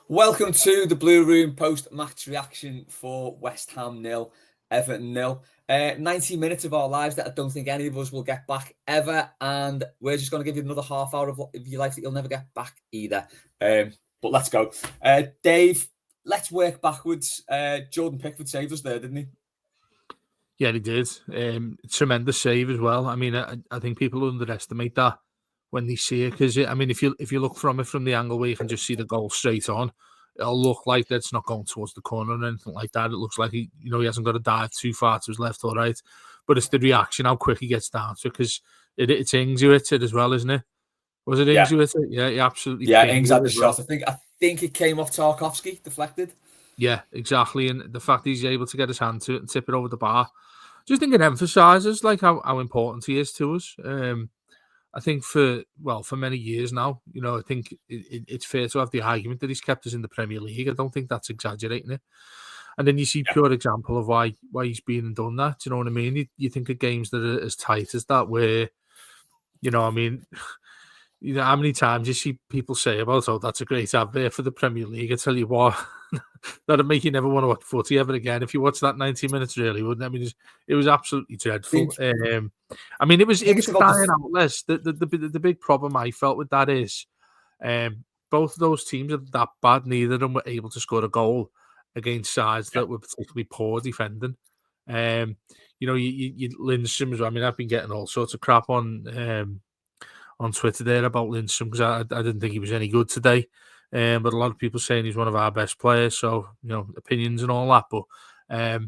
Welcome to the Blue Room post-match reaction for West Ham 0, Everton 0. 90 minutes of our lives that I don't think any of us will get back ever, and we're just going to give you another half hour of your life that you'll never get back either. But let's go. Dave, let's work backwards. Jordan Pickford saved us there, didn't he? Yeah, he did. Tremendous save as well. I mean, I think people underestimate that when they see it, because I mean, if you look from it from the angle where you can just see the goal straight on, it'll look like that's not going towards the corner or anything like that. It looks like he hasn't got to dive too far to his left or right, but it's the reaction, how quick he gets down to it, because it's Ings who hits it as well, isn't it? Was it Ings who hit it? Yeah, he absolutely. Yeah, Ings had the shot. I think it came off Tarkowski, deflected. Yeah, exactly. And the fact he's able to get his hand to it and tip it over the bar, just think it emphasises like how important he is to us. I think for many years now, I think it's fair to have the argument that he's kept us in the Premier League. I don't think that's exaggerating it. And then you see pure example of why he's been and done that. Do you know what I mean? You think of games that are as tight as that, where, I mean, how many times you see people say about, oh, that's a great advert for the Premier League. I tell you what, that'd make you never want to watch footy ever again. If you watch that 90 minutes, really, wouldn't it? I mean, it was absolutely dreadful. I mean, it was crying out less. The big problem I felt with that is both of those teams are that bad. Neither of them were able to score a goal against sides that were particularly poor defending. Lindstrom as well. I mean, I've been getting all sorts of crap on Twitter there about Lindstrom, because I didn't think he was any good today. But a lot of people saying he's one of our best players, so opinions and all that. But I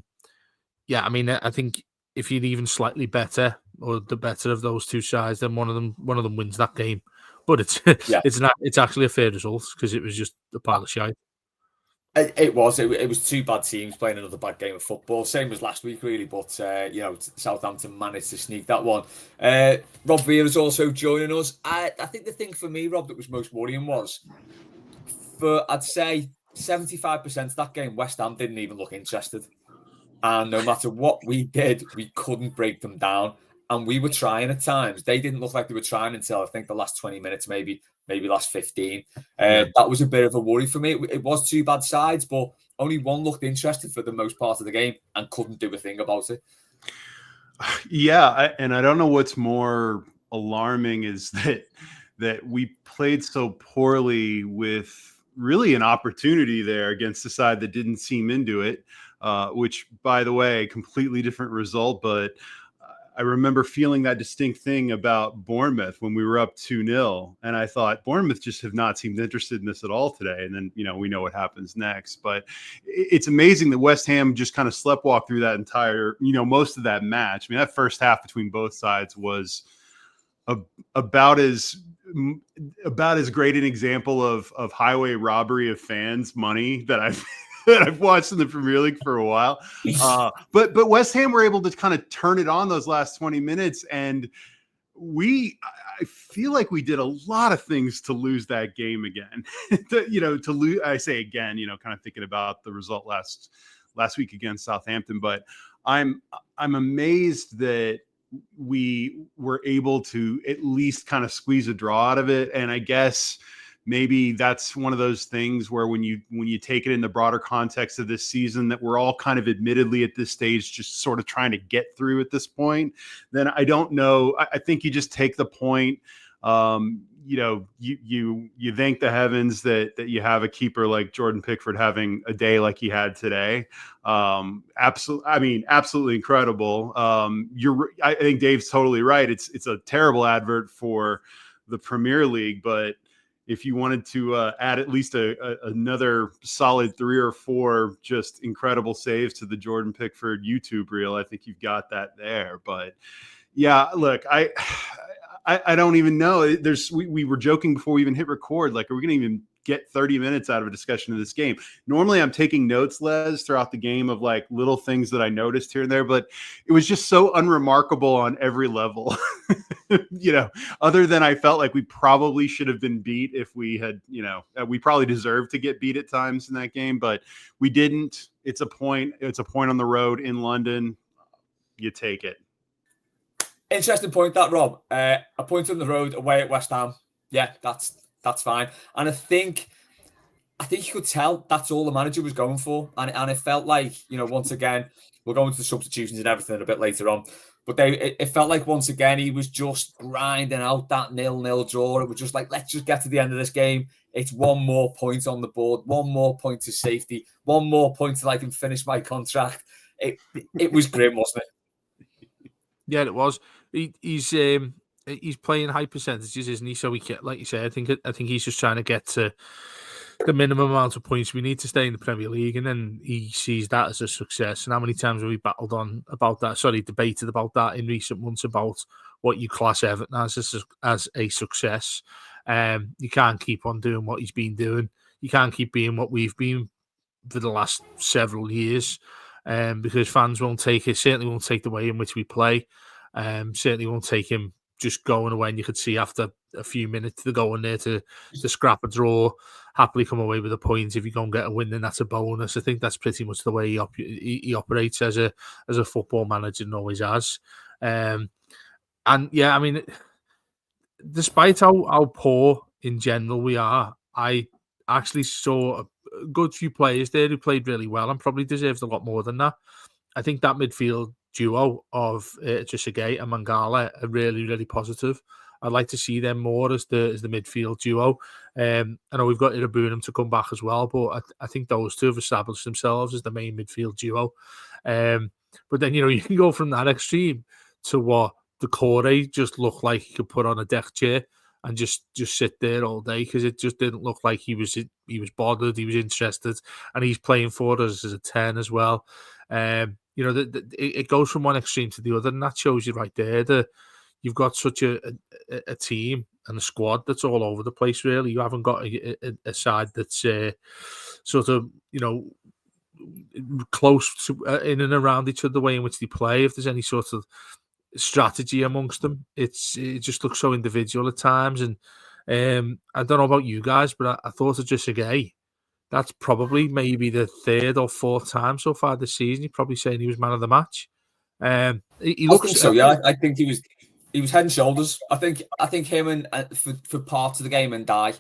mean, I think if you're even slightly better, or the better of those two sides, then one of them wins that game. But it's actually a fair result, because it was just a pile of shite. It was two bad teams playing another bad game of football. Same as last week, really. But Southampton managed to sneak that one. Rob Veer is also joining us. I think the thing for me, Rob, that was most worrying was, for I'd say 75% of that game, West Ham didn't even look interested, and no matter what we did, we couldn't break them down. And we were trying at times. They didn't look like they were trying until I think the last 20 minutes, maybe last 15. That was a bit of a worry for me. It was two bad sides, but only one looked interested for the most part of the game and couldn't do a thing about it. Yeah, and I don't know what's more alarming is that we played so poorly with really an opportunity there against a side that didn't seem into it, which, by the way, completely different result, but I remember feeling that distinct thing about Bournemouth when we were up 2-0. And I thought Bournemouth just have not seemed interested in this at all today. And then, we know what happens next. But it's amazing that West Ham just kind of sleptwalked through that entire, most of that match. I mean, that first half between both sides was about as great an example of highway robbery of fans' money that I've watched in the Premier League for a while. But West Ham were able to kind of turn it on those last 20 minutes. And I feel like we did a lot of things to lose that game again. to lose, I say again, kind of thinking about the result last week against Southampton. But I'm amazed that we were able to at least kind of squeeze a draw out of it. And I guess maybe that's one of those things where when you take it in the broader context of this season, that we're all kind of admittedly at this stage just sort of trying to get through at this point, then I don't know. I think you just take the point. You thank the heavens that you have a keeper like Jordan Pickford having a day like he had today. Absolutely incredible. I think Dave's totally right. It's a terrible advert for the Premier League, but if you wanted to add at least another solid 3 or 4 just incredible saves to the Jordan Pickford YouTube reel, I think you've got that there. But yeah, look, I don't even know. We were joking before we even hit record. Like, are we going to even get 30 minutes out of a discussion of this game? Normally I'm taking notes, Les, throughout the game of like little things that I noticed here and there, but it was just so unremarkable on every level. Other than I felt like we probably should have been beat if we had, we probably deserved to get beat at times in that game, but we didn't. It's a point on the road in London. You take it. Interesting point, that, Rob. A point on the road away at West Ham. Yeah, that's fine. And I think I think you could tell that's all the manager was going for. And it felt like, once again, we'll go into the substitutions and everything a bit later on. But it felt like once again he was just grinding out that 0-0 draw. It was just like, let's just get to the end of this game. It's one more point on the board, one more point to safety, one more point till I can finish my contract. It was grim, wasn't it? Yeah, it was. He's playing high percentages, isn't he? So he can, like you said, I think he's just trying to get to the minimum amount of points we need to stay in the Premier League, and then he sees that as a success. And how many times have we debated about that in recent months about what you class Everton as a success? You can't keep on doing what he's been doing. You can't keep being what we've been for the last several years, because fans won't take it. Certainly won't take the way in which we play. Certainly won't take him just going away, and you could see after a few minutes to go in there to scrap a draw, happily come away with a point. If you go and get a win, then that's a bonus. I think that's pretty much the way he operates as a football manager and always has. And yeah, I mean, despite how poor in general we are, I actually saw a good few players there who played really well and probably deserved a lot more than that. I think that midfield duo of Trezeguet and Mangala are really, really positive. I'd like to see them more as the midfield duo. I know we've got Irabunum to come back as well, but I think those two have established themselves as the main midfield duo. But then, you can go from that extreme to what the Corey just looked like he could put on a deck chair and just sit there all day, because it just didn't look like he was bothered, he was interested, and he's playing for us as a 10 as well. It goes from one extreme to the other, and that shows you right there that you've got such a team and a squad that's all over the place, really. You haven't got a side that's sort of, close to in and around each other, the way in which they play. If there's any sort of strategy amongst them, it just looks so individual at times. And I don't know about you guys, but I thought of Trezeguet. That's probably maybe the third or fourth time so far this season. You're probably saying he was man of the match. He looks. I think so. Yeah, I think he was head and shoulders. I think him and for parts of the game and Dyche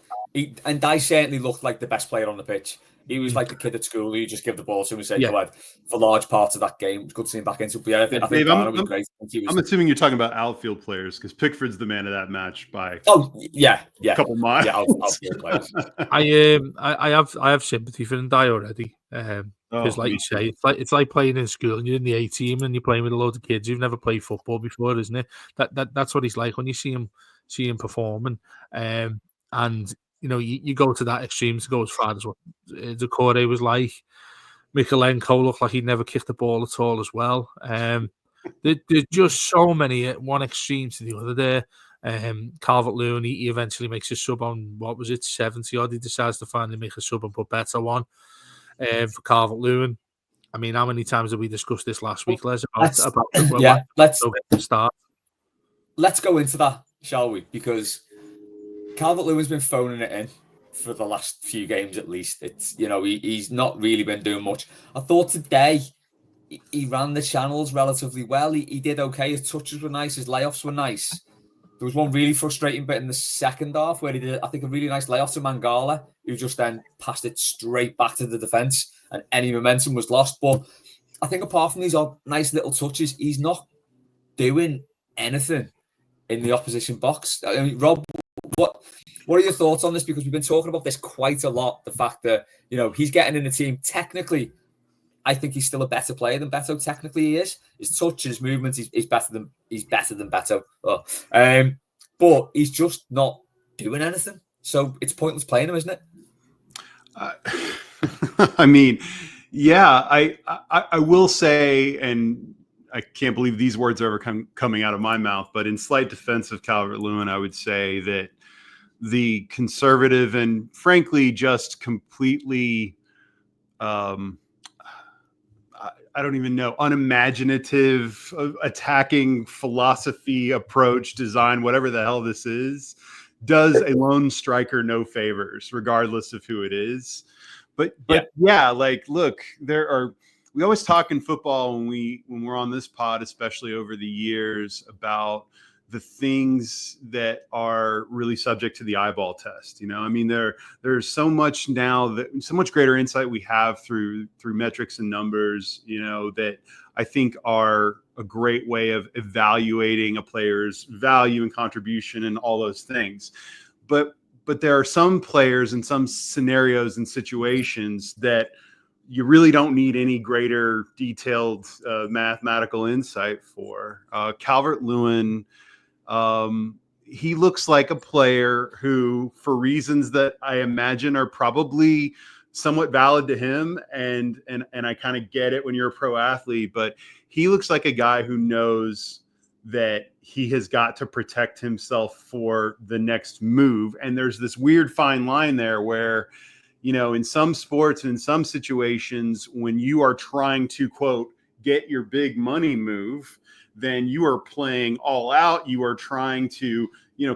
certainly looked like the best player on the pitch. He was like the kid at school who you just give the ball to him and say, "Go ahead." For large parts of that game, it was good to see him back into. But yeah, I think Garner was great. I'm assuming you're talking about outfield players, because Pickford's the man of that match by a couple miles. Yeah, outfield players. I have sympathy for Ndai already. Because, like you say, it's like playing in school and you're in the A team and you're playing with a load of kids who've never played football before, isn't it? That's what he's like when you see him performing. And you go to that extreme to go as far as what Decore was like. Mikalenko looked like he'd never kicked the ball at all as well. There's just so many at one extreme to the other there. Calvert-Lewin, he eventually makes a sub on, what was it, 70 odd. He decides to finally make a sub and put better one for Calvert-Lewin. I mean, how many times did we discuss this last week, Les? Let's go into that, shall we? Because Calvert-Lewin's been phoning it in for the last few games at least. It's he's not really been doing much. I thought today he ran the channels relatively well. He did okay. His touches were nice. His layoffs were nice. There was one really frustrating bit in the second half where he did, I think, a really nice layoff to Mangala, who just then passed it straight back to the defence and any momentum was lost. But I think apart from these nice little touches, he's not doing anything in the opposition box. I mean, Rob, what are your thoughts on this? Because we've been talking about this quite a lot. The fact that he's getting in the team. Technically, I think he's still a better player than Beto. Technically, he is. His touch, his movements, he's better than Beto. But he's just not doing anything. So it's pointless playing him, isn't it? I mean, yeah. I will say, and I can't believe these words are ever coming out of my mouth, but in slight defense of Calvert-Lewin, I would say that the conservative and frankly just completely I don't even know, unimaginative, attacking philosophy, approach, design, whatever the hell this is, does a lone striker no favors, regardless of who it is. But yeah, like, look, we always talk in football when we're on this pod, especially over the years, about the things that are really subject to the eyeball test. I mean, there's so much now, that so much greater insight we have through metrics and numbers, that I think are a great way of evaluating a player's value and contribution and all those things. But there are some players in some scenarios and situations that you really don't need any greater detailed mathematical insight for. Calvert-Lewin, he looks like a player who, for reasons that I imagine are probably somewhat valid to him, and I kind of get it when you're a pro athlete, but he looks like a guy who knows that he has got to protect himself for the next move. And there's this weird fine line there where, in some sports and in some situations, when you are trying to, quote, get your big money move, then you are playing all out. You are trying to,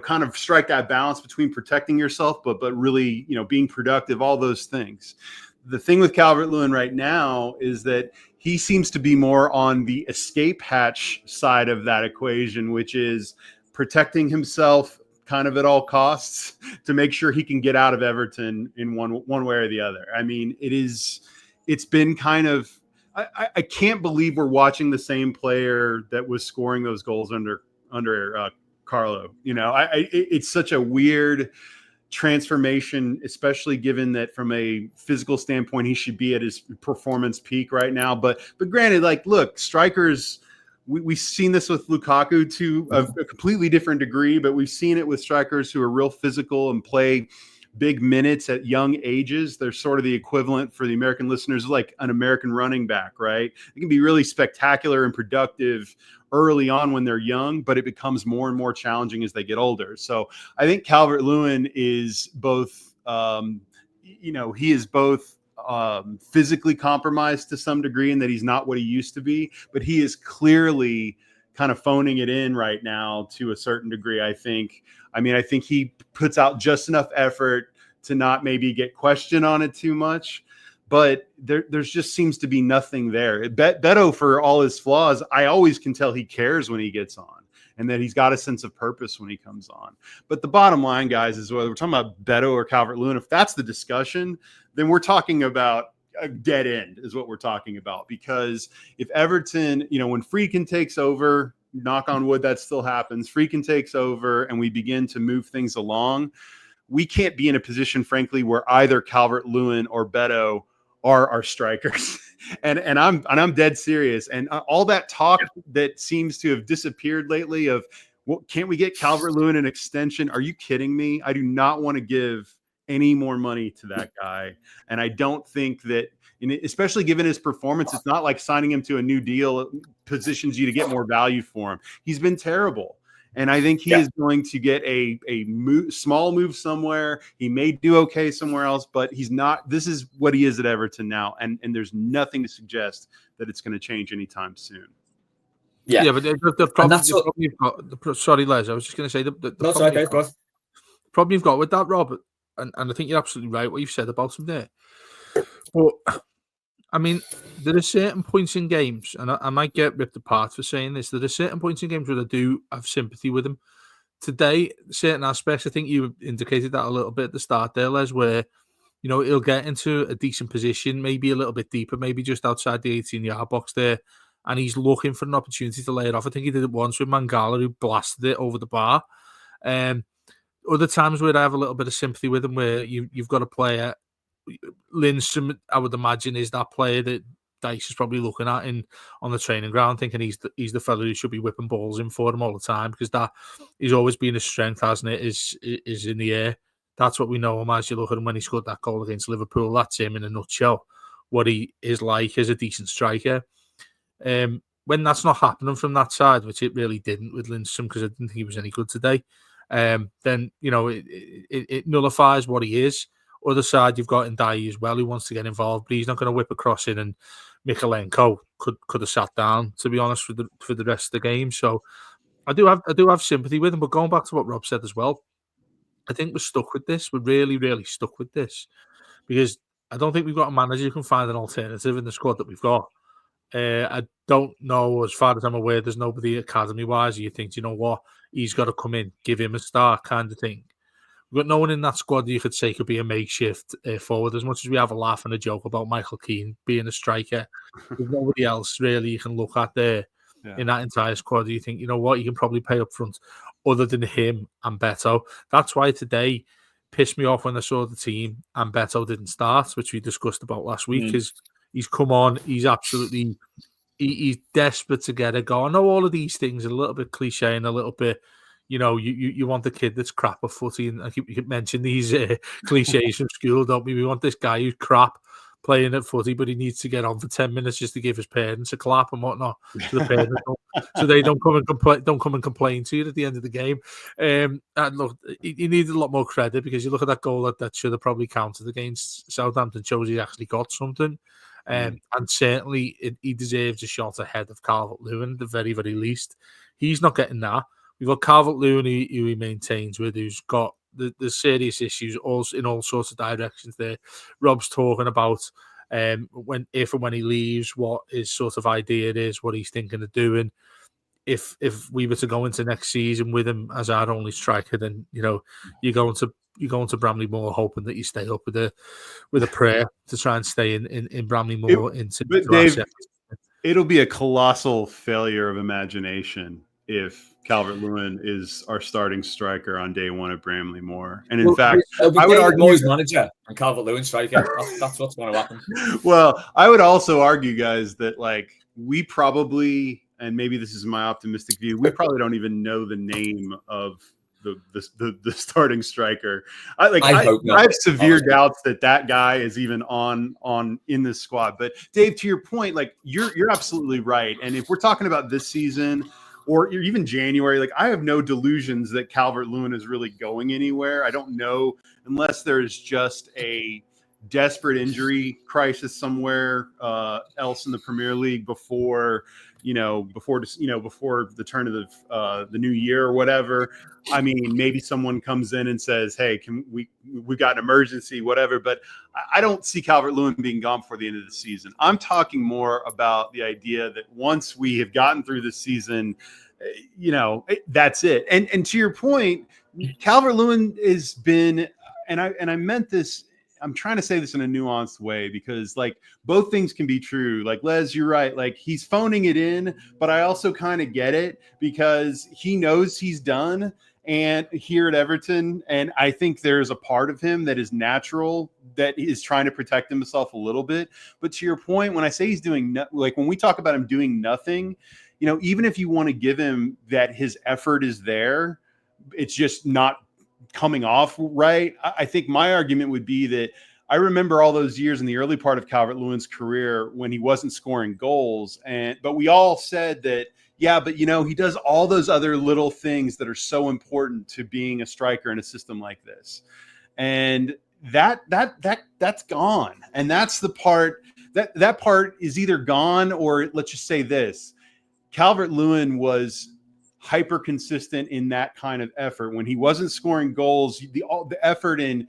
kind of strike that balance between protecting yourself, but really, being productive, all those things. The thing with Calvert-Lewin right now is that he seems to be more on the escape hatch side of that equation, which is protecting himself kind of at all costs to make sure he can get out of Everton in one way or the other. I mean, it's been kind of, I can't believe we're watching the same player that was scoring those goals under Carlo. It's such a weird transformation, especially given that from a physical standpoint, he should be at his performance peak right now. But granted, look, strikers, we've seen this with Lukaku to a completely different degree, but we've seen it with strikers who are real physical and play big minutes at young ages. They're sort of the equivalent for the American listeners, like an American running back, right? It can be really spectacular and productive early on when they're young, but it becomes more and more challenging as they get older. So I think Calvert-Lewin is both, he is both physically compromised to some degree in that he's not what he used to be, but he is clearly kind of phoning it in right now to a certain degree, I think. I mean, I think he puts out just enough effort to not maybe get questioned on it too much, but there's just seems to be nothing there. Beto, for all his flaws, I always can tell he cares when he gets on and that he's got a sense of purpose when he comes on. But the bottom line, guys, is whether we're talking about Beto or Calvert-Lewin, if that's the discussion, then we're talking about a dead end is what we're talking about. Because if Everton, when Friedkin takes over, knock on wood, that still happens. Friedkin takes over and we begin to move things along. We can't be in a position, frankly, where either Calvert-Lewin or Beto are our strikers. and I'm dead serious. And all that talk that seems to have disappeared lately of, well, can't we get Calvert-Lewin an extension? Are you kidding me? I do not want to give any more money to that guy. And I don't think that, especially given his performance, it's not like signing him to a new deal positions you to get more value for him. He's been terrible. And I think he is going to get a small move somewhere. He may do okay somewhere else, but he's not. This is what he is at Everton now. And there's nothing to suggest that it's going to change anytime soon. Yeah, but the problem you've got, sorry, Les, I was just going to say the problem you've got with that, Rob, and I think you're absolutely right what you've said about him there. But I mean, there are certain points in games, and I might get ripped apart for saying this. There are certain points in games where I do have sympathy with him. Today, certain aspects, I think you indicated that a little bit at the start there, Les, where he'll get into a decent position, maybe a little bit deeper, maybe just outside the 18-yard box there, and he's looking for an opportunity to lay it off. I think he did it once with Mangala, who blasted it over the bar. Other times where I have a little bit of sympathy with him, where you've got a player, Lindstrom, I would imagine, is that player that Dyche is probably looking at on the training ground, thinking he's the fellow who should be whipping balls in for him all the time, because that he's always been his strength, hasn't it? Is in the air. That's what we know him as. You look at him when he scored that goal against Liverpool. That's him in a nutshell. What he is like as a decent striker. When that's not happening from that side, which it really didn't with Lindstrom, because I didn't think he was any good today, then it nullifies what he is. Other side, you've got Dyche as well, who wants to get involved, but he's not going to whip a cross in, and Mikalenko could have sat down, to be honest, for the rest of the game. So I do have sympathy with him. But going back to what Rob said as well, I think we're stuck with this. We're really, really stuck with this, because I don't think we've got a manager who can find an alternative in the squad that we've got. I don't know, as far as I'm aware, there's nobody academy-wise. You think, you know what, he's got to come in, give him a start kind of thing. We've got no one in that squad that you could say could be a makeshift forward. As much as we have a laugh and a joke about Michael Keane being a striker, there's nobody else really you can look at there in that entire squad. You think, you know what, you can probably pay up front other than him and Beto. That's why today pissed me off when I saw the team and Beto didn't start, which we discussed about last week, because he's come on, he's absolutely... He's desperate to get a go. I know all of these things are a little bit cliche and a little bit, you want the kid that's crap at footy, and I keep mentioning these cliches from school, don't we? We want this guy who's crap playing at footy, but he needs to get on for 10 minutes just to give his parents a clap and whatnot. So the parents so they don't come and complain to you at the end of the game. And look, he needs a lot more credit, because you look at that goal that should have probably counted against Southampton, shows he actually got something. And certainly he deserves a shot ahead of Calvert-Lewin at the very, very least. He's not getting that. We've got Calvert-Lewin, who he maintains with, who's got the serious issues also in all sorts of directions there. Rob's talking about when he leaves, what his sort of idea is, what he's thinking of doing. If we were to go into next season with him as our only striker, then you're going to Bramley-Moore hoping that you stay up with a prayer to try and stay in Bramley-Moore But Dave, it'll be a colossal failure of imagination if Calvert-Lewin is our starting striker on day one at Bramley-Moore. And in fact, I would argue Moyes manager and Calvert-Lewin striker. That's what's going to happen. Well, I would also argue, guys, that we probably, and maybe this is my optimistic view, we probably don't even know the name of the starting striker. I have severe doubts that guy is even on in this squad. But Dave, to your point, you're absolutely right. And if we're talking about this season or even January, I have no delusions that Calvert-Lewin is really going anywhere. I don't know, unless there's just a desperate injury crisis somewhere else in the Premier League before the turn of the new year or whatever. I mean, maybe someone comes in and says, "Hey, we've got an emergency, whatever." But I don't see Calvert-Lewin being gone before the end of the season. I'm talking more about the idea that once we have gotten through the season, that's it. And to your point, Calvert-Lewin has been, and I meant this. I'm trying to say this in a nuanced way, because both things can be true. Les, you're right. He's phoning it in, but I also kind of get it, because he knows he's done and here at Everton. And I think there's a part of him that is natural, that is trying to protect himself a little bit. But to your point, when I say he's doing when we talk about him doing nothing, even if you want to give him that his effort is there, it's just not coming off right. I think my argument would be that I remember all those years in the early part of Calvert-Lewin's career when he wasn't scoring goals, but we all said that, yeah, but he does all those other little things that are so important to being a striker in a system like this. And that's gone. And that's the part that part is either gone, or let's just say this: Calvert-Lewin was hyper consistent in that kind of effort. When he wasn't scoring goals, the effort in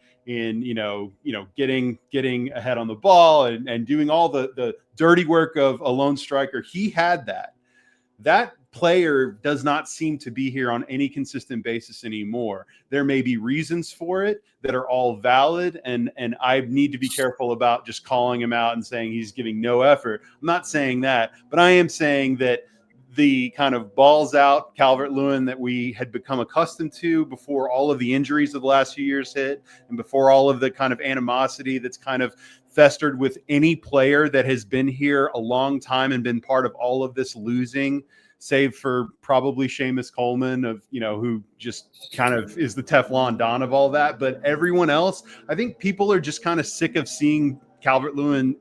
getting ahead on the ball and doing all the dirty work of a lone striker, he had that player does not seem to be here on any consistent basis anymore. There may be reasons for it that are all valid, and I need to be careful about just calling him out and saying he's giving no effort. I'm not saying that, but I am saying that the kind of balls out Calvert-Lewin that we had become accustomed to before all of the injuries of the last few years hit, and before all of the kind of animosity that's kind of festered with any player that has been here a long time and been part of all of this losing, save for probably Seamus Coleman, who just kind of is the Teflon Don of all that. But everyone else, I think people are just kind of sick of seeing Calvert-Lewin,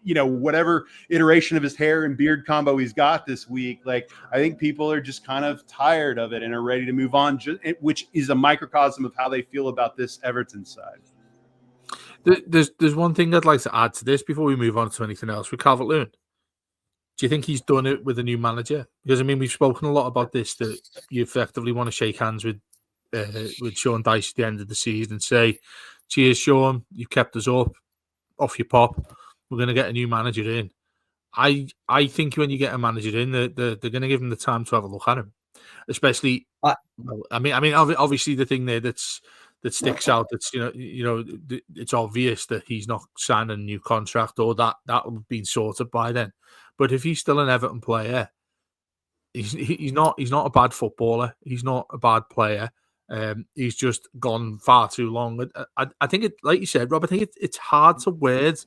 whatever iteration of his hair and beard combo he's got this week. I think people are just kind of tired of it and are ready to move on, which is a microcosm of how they feel about this Everton side. There's one thing I'd like to add to this before we move on to anything else with Calvert-Lewin. Do you think he's done it with a new manager? Because, we've spoken a lot about this, that you effectively want to shake hands with Sean Dyche at the end of the season and say, "Cheers, Sean, you kept us up, off your pop. We're going to get a new manager in." I think when you get a manager in, they're going to give him the time to have a look at him, especially. I, Obviously the thing there that sticks out. That's it's obvious that he's not signing a new contract, or that will have been sorted by then. But if he's still an Everton player, he's not a bad footballer. He's not a bad player. He's just gone far too long. I think it, like you said, Rob. I think it's hard to word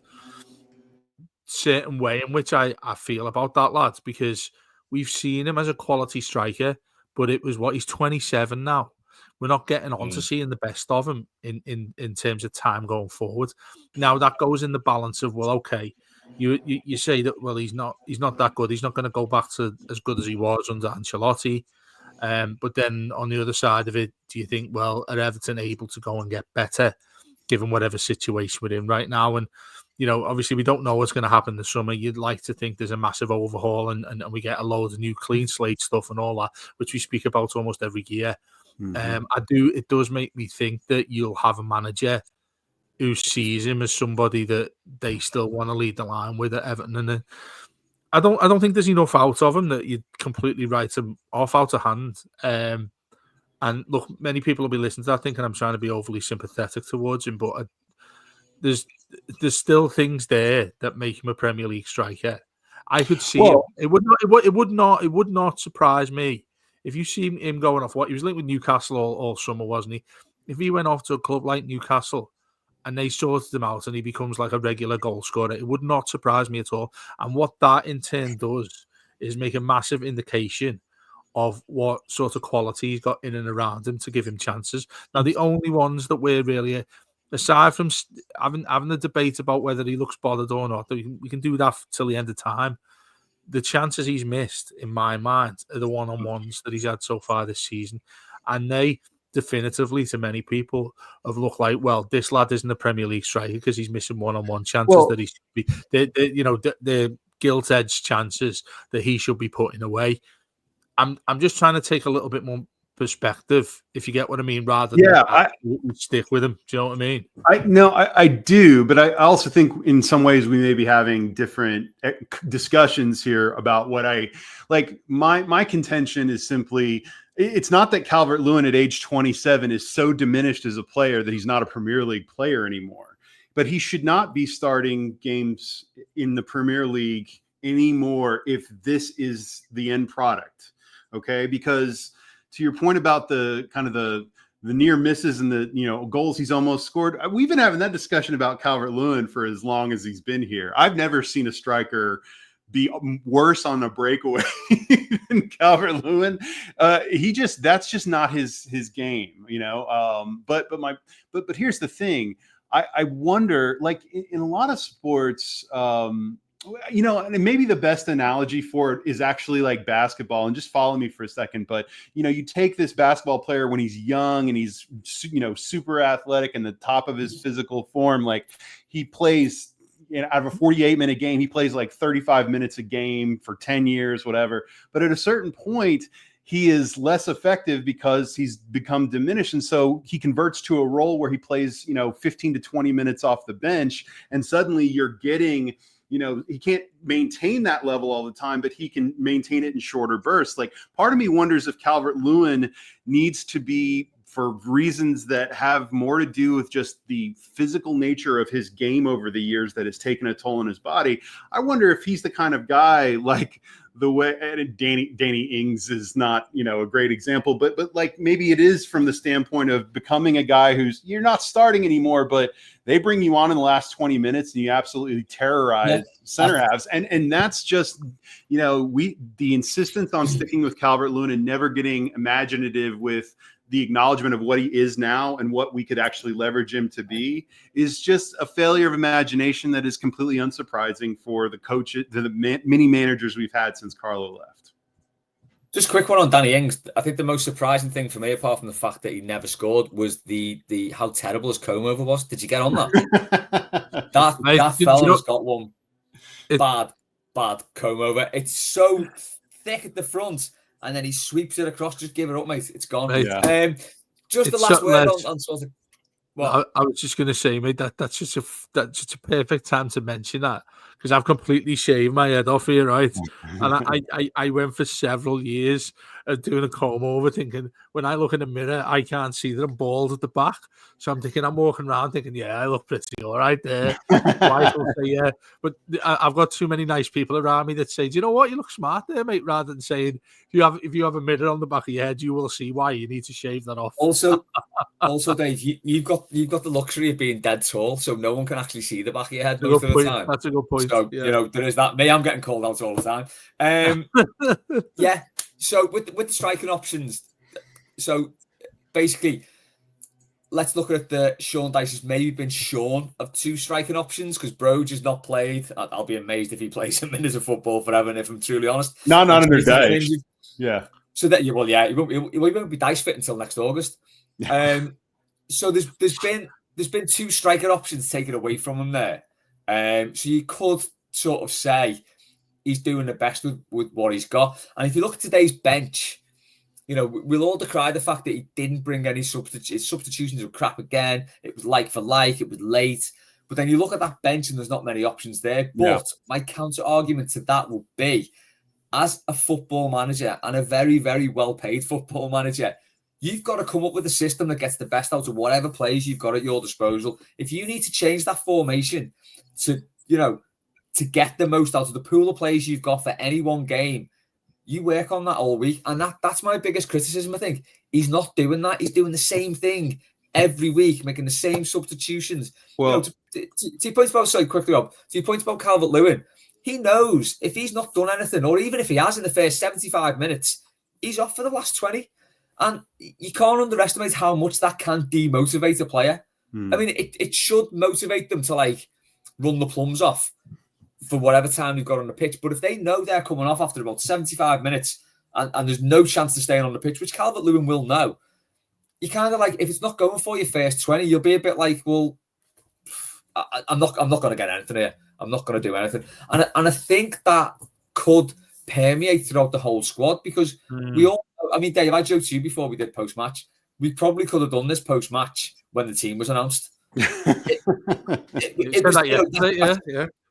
certain way in which I feel about that lad, because we've seen him as a quality striker, but it was he's 27 now. We're not getting on to seeing the best of him in terms of time going forward. Now that goes in the balance of, well, okay, you say that, well, he's not that good. He's not going to go back to as good as he was under Ancelotti. But then on the other side of it, do you think, well, are Everton able to go and get better given whatever situation we're in right now? And obviously we don't know what's going to happen this summer. You'd like to think there's a massive overhaul and we get a load of new clean slate stuff and all that, which we speak about almost every year. Mm-hmm. It does make me think that you'll have a manager who sees him as somebody that they still want to lead the line with at Everton. And I don't think there's enough out of him that you'd completely write him off out of hand. And look, many people will be listening to that thinking I'm trying to be overly sympathetic towards him, but there's still things there that make him a Premier League striker. I could see him. It would not surprise me if you see him going off. What he was linked with Newcastle all summer, wasn't he? If he went off to a club like Newcastle and they sorted him out and he becomes like a regular goal scorer, it would not surprise me at all. And what that in turn does is make a massive indication of what sort of quality he's got in and around him to give him chances. Now, the only ones that we're really, aside from having a debate about whether he looks bothered or not, we can do that till the end of time. The chances he's missed, in my mind, are the one-on-ones that he's had so far this season. And they definitively, to many people, have looked like, well, this lad isn't a Premier League striker because he's missing one-on-one chances that he should be. The gilt-edged chances that he should be putting away. I'm just trying to take a little bit more perspective, if you get what I mean, rather than stick with him. Do you know what I mean? I do, but I also think in some ways we may be having different discussions here about what I like. My contention is simply, it's not that Calvert-Lewin at age 27 is so diminished as a player that he's not a Premier League player anymore, but he should not be starting games in the Premier League anymore if this is the end product. Okay, because to your point about the kind of the near misses and the goals he's almost scored, we've been having that discussion about Calvert-Lewin for as long as he's been here. I've never seen a striker be worse on a breakaway than Calvert-Lewin. That's just not his game, But here's the thing. I wonder, like in a lot of sports, and maybe the best analogy for it is actually like basketball, and just follow me for a second. But, you take this basketball player when he's young and he's, super athletic and the top of his physical form. Like he plays out of a 48-minute game, he plays like 35 minutes a game for 10 years, whatever. But at a certain point, he is less effective because he's become diminished. And so he converts to a role where he plays, 15 to 20 minutes off the bench. And suddenly you're getting, he can't maintain that level all the time, but he can maintain it in shorter bursts. Like part of me wonders if Calvert-Lewin needs to be, for reasons that have more to do with just the physical nature of his game over the years that has taken a toll on his body. I wonder if he's the kind of guy like the way, and Danny Ings is not, a great example, but like maybe it is from the standpoint of becoming a guy who's, you're not starting anymore, but they bring you on in the last 20 minutes and you absolutely terrorize center halves. And that's just, the insistence on sticking with Calvert-Lewin and never getting imaginative with the acknowledgement of what he is now and what we could actually leverage him to be is just a failure of imagination that is completely unsurprising for the coaches, the many managers we've had since Carlo left. Just a quick one on Danny Ings. I think the most surprising thing for me, apart from the fact that he never scored, was the how terrible his comb over was. Did you get on that? that fella's got one bad comb over. It's so thick at the front. And then he sweeps it across. Just give it up, mate. It's gone. Right. Yeah. Just the last word on sort of. What? I was just going to say, mate, that's just a perfect time to mention that, because I've completely shaved my head off here, right? And I went for several years of doing a comb over, thinking when I look in the mirror, I can't see that I'm bald at the back. So I'm thinking, I'm walking around thinking, yeah, I look pretty all right there. Wife will say, yeah. But I've got too many nice people around me that say, do you know what? You look smart there, mate. Rather than saying, if you have a mirror on the back of your head, you will see why you need to shave that off. Also, Dave, you've got the luxury of being dead tall, so no one can actually see the back of your head most of the time. That's a good point. So yeah. There is that. Me, I'm getting called out all the time. Yeah. So with the striking options, so basically, let's look at the Sean Dyche has maybe been shorn of 2 striking options because Broge has not played. I'll be amazed if he plays a minute of football forever. And if I'm truly honest, not under Dyche. Yeah. So that he won't be Dyche fit until next August. So there's been 2 striker options taken away from him there. So you could sort of say he's doing the best with what he's got. And if you look at today's bench, we'll all decry the fact that he didn't bring any substitutions. Were crap again. It was like for like. It was late. But then you look at that bench and there's not many options there. But my counter argument to that will be, as a football manager and a very, very well-paid football manager, you've got to come up with a system that gets the best out of whatever players you've got at your disposal. If you need to change that formation to get the most out of the pool of players you've got for any one game, you work on that all week. And that's my biggest criticism, I think. He's not doing that. He's doing the same thing every week, making the same substitutions. Well, to your point about, sorry, quickly, Rob, to your point about Calvert-Lewin, he knows if he's not done anything, or even if he has in the first 75 minutes, he's off for the last 20. And you can't underestimate how much that can demotivate a player. I mean, it should motivate them to run the plums off for whatever time they've got on the pitch. But if they know they're coming off after about 75 minutes and there's no chance of staying on the pitch, which Calvert-Lewin will know, you kind of if it's not going for your first 20, you'll be a bit like, well, I'm not going to get anything here. I'm not going to do anything. And I think that could permeate throughout the whole squad because we all, I mean, Dave, I joked to you before we did post-match, we probably could have done this post-match when the team was announced.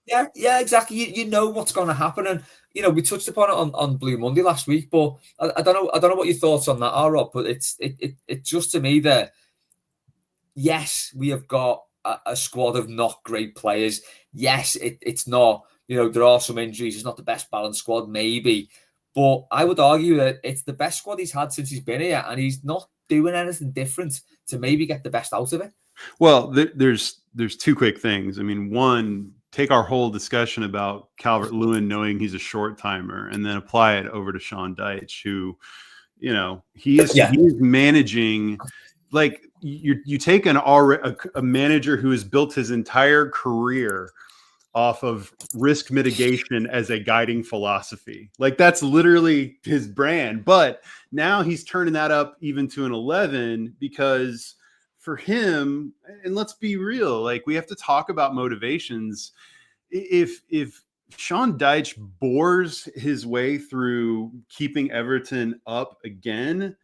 Yeah, exactly. You know what's going to happen. And, we touched upon it on Blue Monday last week, but I don't know what your thoughts on that are, Rob, but it's just to me that, yes, we have got a squad of not great players. Yes, it's not, there are some injuries. It's not the best balanced squad, maybe. But I would argue that it's the best squad he's had since he's been here, and he's not doing anything different to maybe get the best out of it. Well, there's 2 quick things. I mean, one, take our whole discussion about Calvert-Lewin knowing he's a short timer and then apply it over to Sean Dyche, who, he is managing, you take a manager who has built his entire career off of risk mitigation as a guiding philosophy. That's literally his brand. But now he's turning that up even to an 11 because for him, and let's be real, we have to talk about motivations. If Sean Dyche bores his way through keeping Everton up again,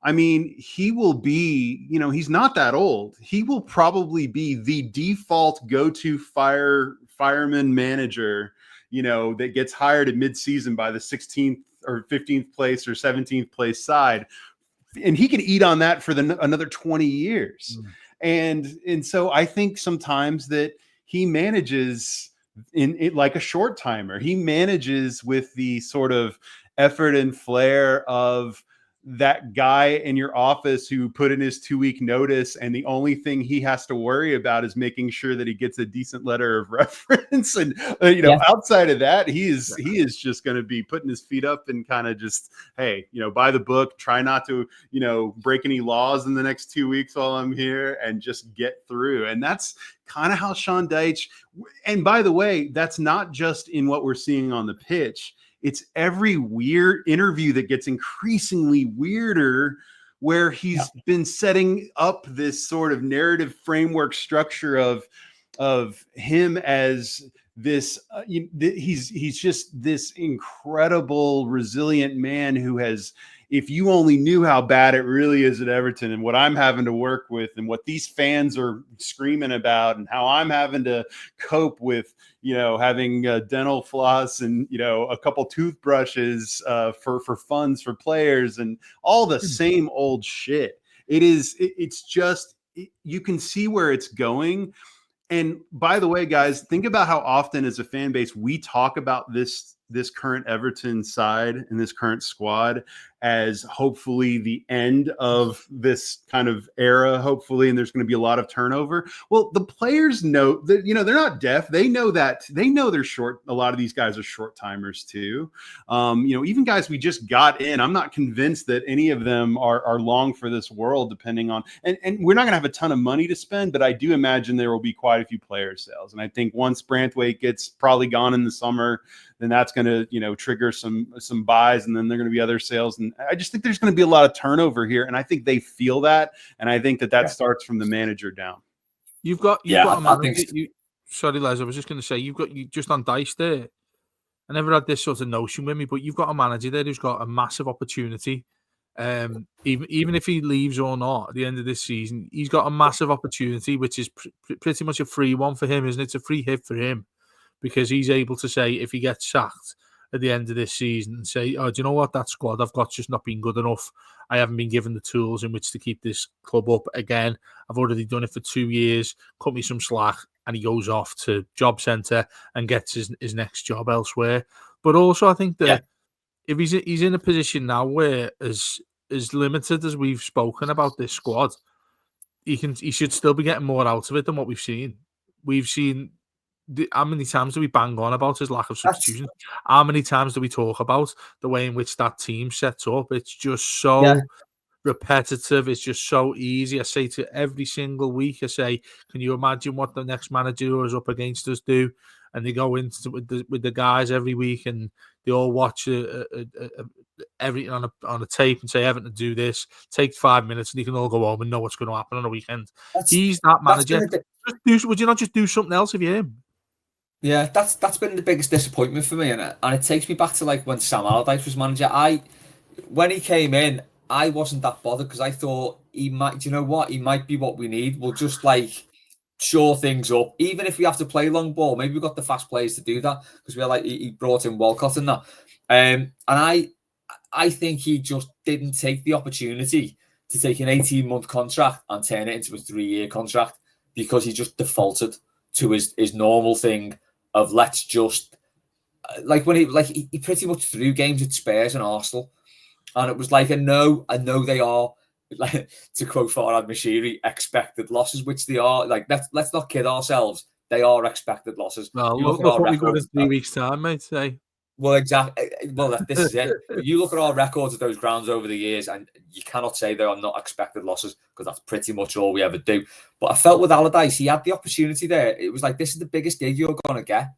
I mean, he will be, he's not that old. He will probably be the default go-to fireman manager, that gets hired at mid-season by the 16th or 15th place or 17th place side. And he can eat on that for another 20 years. And so I think sometimes that he manages in it like a short timer. He manages with the sort of effort and flair of that guy in your office who put in his 2-week notice, and the only thing he has to worry about is making sure that he gets a decent letter of reference. And outside of that, he is just going to be putting his feet up and kind of just, hey, by the book, try not to break any laws in the next 2 weeks while I'm here, and just get through. And that's kind of how Sean Dyche. And by the way, that's not just in what we're seeing on the pitch. It's every weird interview that gets increasingly weirder, where he's been setting up this sort of narrative framework structure of, of him as this he's just this incredible resilient man who has, if you only knew how bad it really is at Everton and what I'm having to work with and what these fans are screaming about and how I'm having to cope with, having dental floss and, a couple toothbrushes for funds for players and all the same old shit. It's just, you can see where it's going. And by the way, guys, think about how often as a fan base we talk about this current Everton side and this current squad as hopefully the end of this kind of era, hopefully, and there's going to be a lot of turnover. Well, the players know that, they're not deaf. They know that. They know they're short. A lot of these guys are short timers too. Even guys we just got in, I'm not convinced that any of them are long for this world, depending on, and we're not going to have a ton of money to spend, but I do imagine there will be quite a few player sales. And I think once Branthwaite gets probably gone in the summer, then that's going to, trigger some buys, and then there are going to be other sales. And I just think there's going to be a lot of turnover here. And I think they feel that. And I think that starts from the manager down. You've got a manager. Sorry, Les, I was just going to say, you just on Dyche there. I never had this sort of notion with me, but you've got a manager there who's got a massive opportunity. Even if he leaves or not at the end of this season, he's got a massive opportunity, which is pretty much a free one for him, isn't it? It's a free hit for him, because he's able to say, if he gets sacked at the end of this season, and say, oh, do you know what, that squad I've got just not been good enough. I haven't been given the tools in which to keep this club up again. I've already done it for 2 years. Cut me some slack. And he goes off to job centre and gets his next job elsewhere. But also, I think that if he's in a position now where, as limited as we've spoken about this squad, he should still be getting more out of it than what we've seen. We've seen how many times do we bang on about his lack of substitution? How many times do we talk about the way in which that team sets up? It's just so repetitive. It's just so easy. I say to every single week, I say, can you imagine what the next manager who is up against us do? And they go into with the guys every week, and they all watch everything on a tape and say, Everton do this. Take 5 minutes, and you can all go home and know what's going to happen on a weekend. He's that manager. Would you not just do something else if you're him? Yeah, that's been the biggest disappointment for me, and it takes me back to like when Sam Allardyce was manager. When he came in, I wasn't that bothered because I thought he might. Do you know what? He might be what we need. We'll just like shore things up, even if we have to play long ball. Maybe we've got the fast players to do that because we're like he brought in Walcott and that. And I think he just didn't take the opportunity to take an 18-month contract and turn it into a 3-year contract because he just defaulted to his normal thing of let's just like when he pretty much threw games at Spurs and Arsenal. And it was like, I know they are, like, to quote Farhad Moshiri, expected losses, which they are. Like, let's not kid ourselves. They are expected losses. Well, look what we got in 3 weeks' time, mate. Say. Well, exactly. Well, this is it. You look at our records at those grounds over the years, and you cannot say they are not expected losses because that's pretty much all we ever do. But I felt with Allardyce, he had the opportunity there. It was like, this is the biggest gig you're going to get.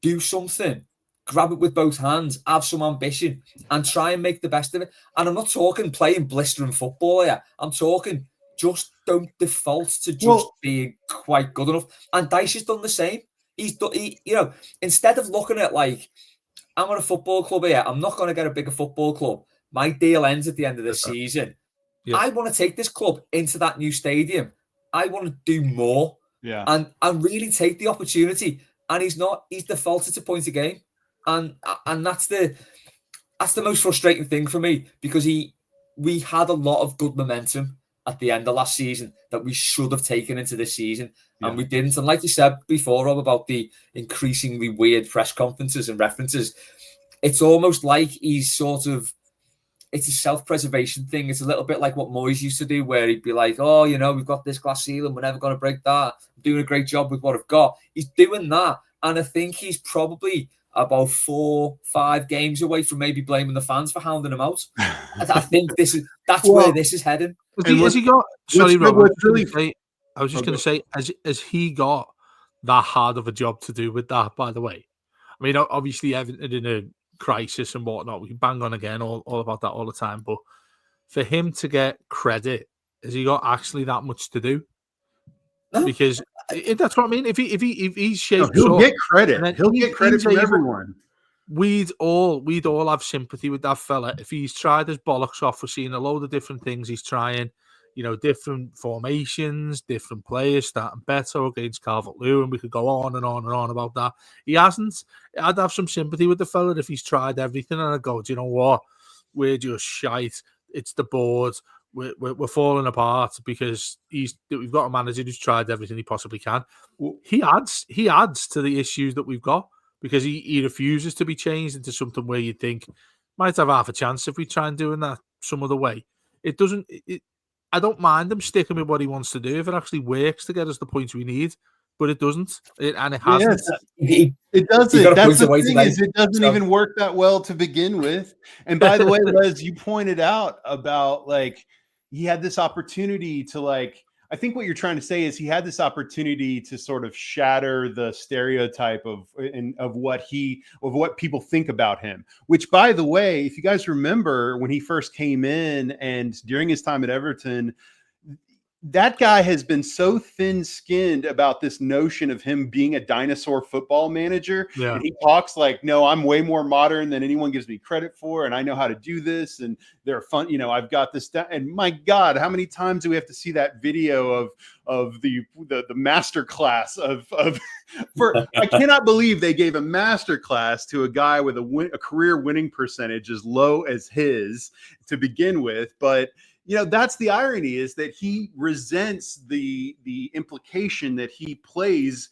Do something. Grab it with both hands, have some ambition, and try and make the best of it. And I'm not talking playing blistering football here. I'm talking just don't default to just being quite good enough. And Dyche has done the same. Instead of looking at like, I'm at a football club here, I'm not going to get a bigger football club. My deal ends at the end of the season. Yeah. I want to take this club into that new stadium. I want to do more. Yeah. And really take the opportunity. And he's defaulted to point a game. And that's the most frustrating thing for me because we had a lot of good momentum at the end of last season that we should have taken into this season and we didn't. And like you said before, Rob, about the increasingly weird press conferences and references, it's almost like it's a self-preservation thing. It's a little bit like what Moyes used to do, where he'd be like, "Oh, we've got this glass ceiling, we're never going to break that. I'm doing a great job with what I've got." He's doing that, and I think he's probably about 4-5 games away from maybe blaming the fans for hounding him out. I think that's where this is heading. Has he got? Sorry, Rob. I was just going to say, has he got that hard of a job to do with that? By the way, I mean, obviously, Everton in a crisis and whatnot, we can bang on again all about that all the time. But for him to get credit, has he got actually that much to do? because that's what I mean. If he shapes he'll up, get credit. He'll get credit from able, everyone. We'd all have sympathy with that fella if he's tried his bollocks off. We're seeing a load of different things he's trying, different formations, different players starting better against Calvert-Lewin. We could go on and on and on about that. He hasn't. I'd have some sympathy with the fella if he's tried everything, and I'd go, do you know what? We're just shite. It's the board. We're falling apart because we've got a manager who's tried everything he possibly can. He adds to the issues that we've got, because he refuses to be changed into something where you think might have half a chance if we try and doing that some other way. It doesn't. I don't mind him sticking with what he wants to do if it actually works to get us the points we need, but it doesn't, and it hasn't. It doesn't. That's the thing, is it doesn't even work that well to begin with. And by the way, Les, you pointed out about he had this opportunity to I think what you're trying to say is he had this opportunity to sort of shatter the stereotype of what people think about him, which, by the way, if you guys remember when he first came in and during his time at Everton, that guy has been so thin-skinned about this notion of him being a dinosaur football manager. Yeah. And he talks like, no, I'm way more modern than anyone gives me credit for. And I know how to do this. And they're fun. I've got this. And my God, how many times do we have to see that video of the master class I cannot believe they gave a master class to a guy with a career winning percentage as low as his to begin with. But that's the irony, is that he resents the implication that he plays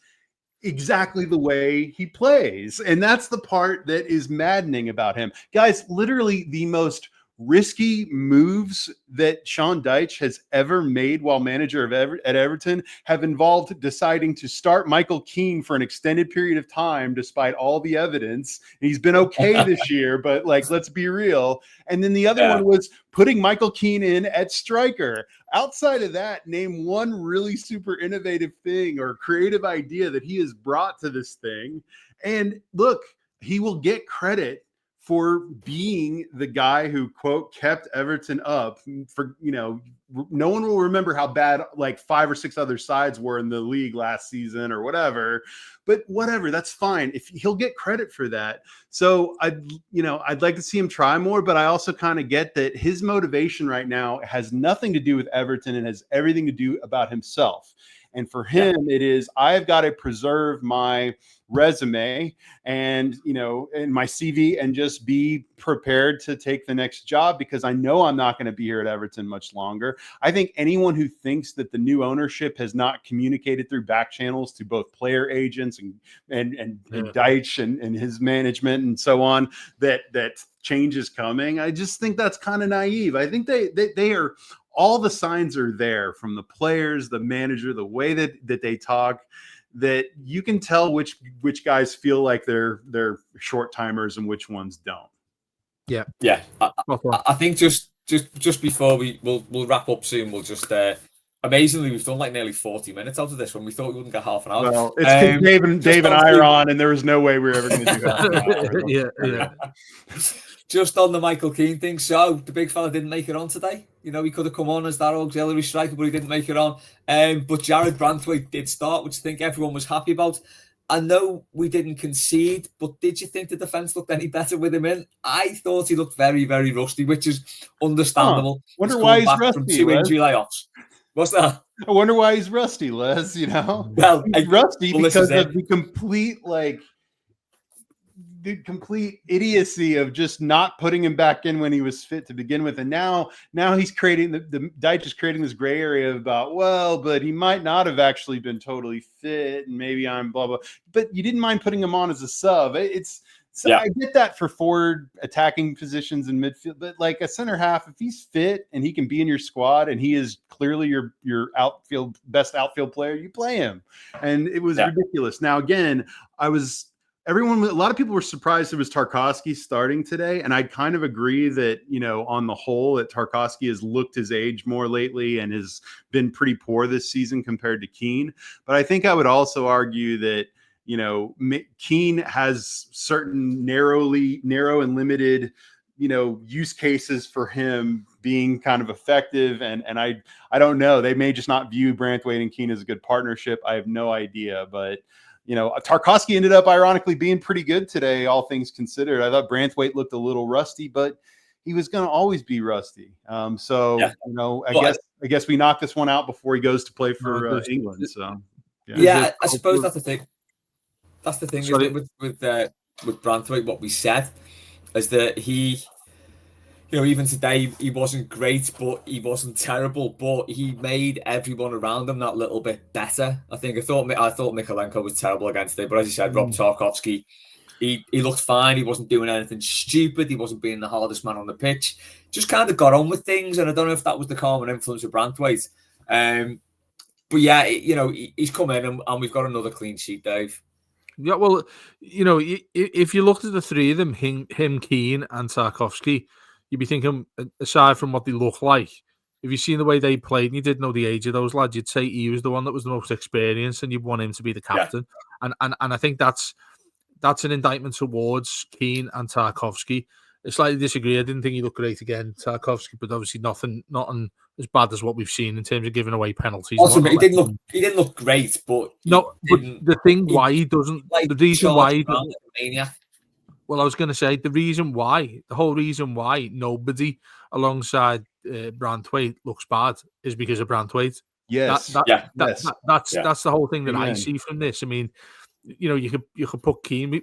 exactly the way he plays. And that's the part that is maddening about him. Guys, literally the most risky moves that Sean Dyche has ever made while manager at Everton have involved deciding to start Michael Keane for an extended period of time, despite all the evidence. He's been okay this year, but let's be real. And then the other one was putting Michael Keane in at striker. Outside of that, name one really super innovative thing or creative idea that he has brought to this thing. And look, he will get credit for being the guy who, quote, kept Everton up. For no one will remember how bad 5 or 6 other sides were in the league last season or whatever, but whatever, that's fine. If he'll get credit for that. So I'd like to see him try more, but I also kind of get that his motivation right now has nothing to do with Everton and has everything to do about himself. And for him, it is, I've got to preserve my resume and, and my CV and just be prepared to take the next job, because I know I'm not going to be here at Everton much longer. I think anyone who thinks that the new ownership has not communicated through back channels to both player agents and Dyche and his management and so on, that change is coming, I just think that's kind of naive. I think they are, all the signs are there from the players, the manager, the way that they talk, that you can tell which guys feel like they're short timers and which ones don't. Yeah. I think just before we'll wrap up soon, we'll just amazingly we've done nearly 40 minutes out of this when we thought we wouldn't get half an hour. Well, it's because Dave and I are on, and there was no way we were ever going to do half an hour. Just on the Michael Keane thing, so the big fella didn't make it on today. He could have come on as that auxiliary striker, but he didn't make it on. But Jared Branthwaite did start, which I think everyone was happy about. I know we didn't concede, but did you think the defence looked any better with him in? I thought he looked very, very rusty, which is understandable. Wonder why he's rusty from 2 injury layoffs. What's that? I wonder why he's rusty, Les. Well, he's rusty because of the complete idiocy of just not putting him back in when he was fit to begin with. And now he's creating the Dyche is creating this gray area about, but he might not have actually been totally fit, and maybe I'm blah blah. But you didn't mind putting him on as a sub. I get that for forward attacking positions in midfield, but a center half, if he's fit and he can be in your squad and he is clearly your best outfield player, you play him. And it was ridiculous. Now again, a lot of people were surprised it was Tarkowski starting today. And I kind of agree that, on the whole, that Tarkowski has looked his age more lately and has been pretty poor this season compared to Keane. But I think I would also argue that, Keane has certain narrow and limited, use cases for him being kind of effective. And I don't know. They may just not view Branthwaite and Keane as a good partnership. I have no idea. But, Tarkowski ended up ironically being pretty good today, all things considered. I thought Branthwaite looked a little rusty, but he was going to always be rusty. I guess we knock this one out before he goes to play for England. So, I suppose that's the thing. That's the thing, Sorry. isn't it, with Branthwaite, what we said is that he, even today he wasn't great, but he wasn't terrible, but he made everyone around him that little bit better. I thought Mikolenko was terrible again today, but as you said, Rob Tarkowski, he looked fine. He wasn't doing anything stupid. He wasn't being the hardest man on the pitch. Just kind of got on with things, and I don't know if that was the calming influence of Branthwaite. But yeah, he's come in, and we've got another clean sheet, Dave. Yeah, well, if you looked at the three of them, him, Keane, and Tarkowski, you'd be thinking, aside from what they look like, if you've seen the way they played and you didn't know the age of those lads, you'd say he was the one that was the most experienced, and you'd want him to be the captain. Yeah. And I think that's an indictment towards Keane and Tarkowski. I slightly disagree. I didn't think he looked great again, Tarkowski, but obviously nothing as bad as what we've seen in terms of giving away penalties. Also, he didn't look great, but the reason why he doesn't. Well, I was going to say the whole reason why nobody alongside Branthwaite looks bad is because of Branthwaite. Yes, that's the whole thing that I see from this. I mean, you could put Keane.